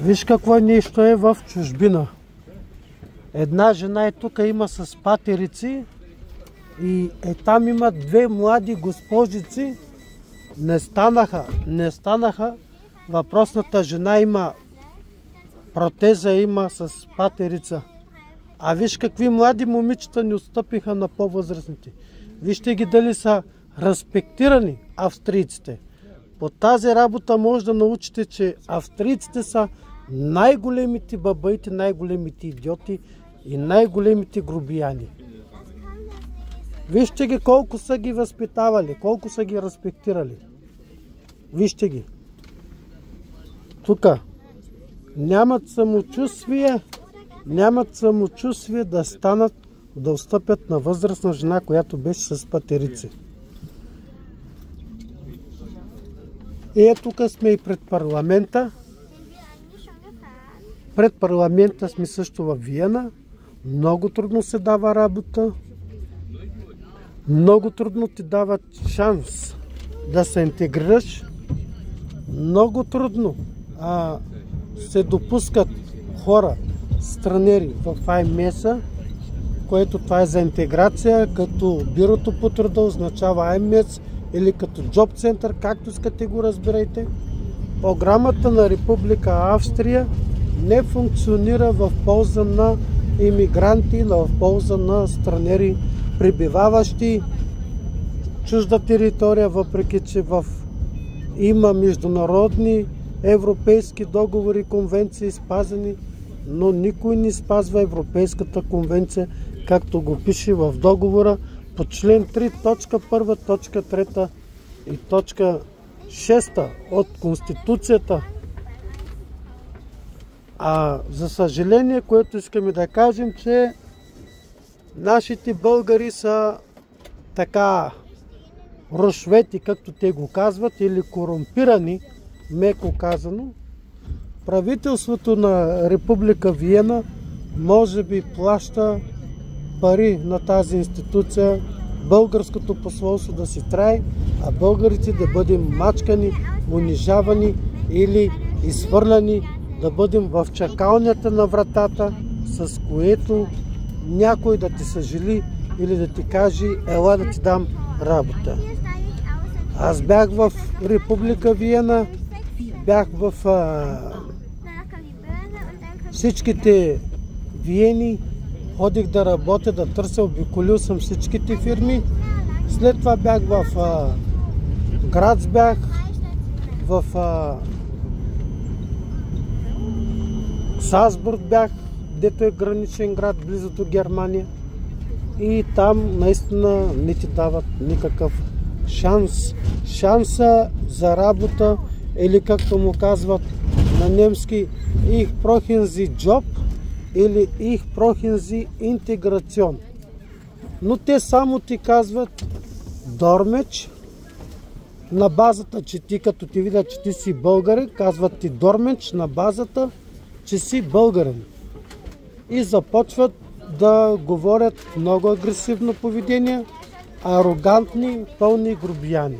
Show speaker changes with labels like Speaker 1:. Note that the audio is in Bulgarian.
Speaker 1: Виж какво нещо е в чужбина. Една жена е тук, има с патерици и там има две млади госпожици. Не станаха. Въпросната жена има протеза, има с патерица. А виж какви млади момичета не отстъпиха на по-възрастните. Вижте ги дали са респектирани австрийците. По тази работа може да научите, че австрийците са най-големите бабаите, най-големите идиоти и най-големите грубияни. Вижте ги колко са ги възпитавали, колко са ги респектирали. Вижте ги. Тук нямат самочувствие да станат, да отстъпят на възрастна жена, която беше с патерици. И тук сме и пред парламента. Пред парламента сме също в Виена. Много трудно се дава работа. Много трудно ти дават шанс да се интегрираш. Много трудно се допускат хора, странери в АМС, което това е за интеграция, като бюрото по труда означава АМС или като джоб център, както искате го разбирайте. Програмата на Република Австрия не функционира в полза на имигранти, в полза на странери, пребиваващи чужда територия, въпреки че има международни европейски договори, конвенции спазени, но никой не спазва Европейската конвенция, както го пише в договора по член 3, точка 1, точка 3 и точка 6 от Конституцията. За съжаление, което искаме да кажем, че нашите българи са така рушвети, както те го казват, или корумпирани, меко казано. Правителството на Република Виена може би плаща пари на тази институция, българското посолство да си трае, а българите да бъдем мачкани, унижавани или изхвърляни, да бъдем в чакалнята на вратата, с което някой да ти съжали или да ти каже: ела да ти дам работа. Аз бях в Република Виена, бях в всичките Виени, ходих да работя, да търся, обиколил съм всичките фирми. След това бях в Грац, бях в Салцбург бях, дето е граничен град, близо до Германия. И там наистина не ти дават никакъв шанс. Шанса за работа, или както му казват на немски, Ich brauchen Sie Job или Ich brauchen Sie Integration. Но те само ти казват Дормеч, на базата, че ти като ти видят, че ти си българин, казват ти Дормеч на базата, че си българин. И започват да говорят много агресивно поведение, арогантни, пълни грубияни.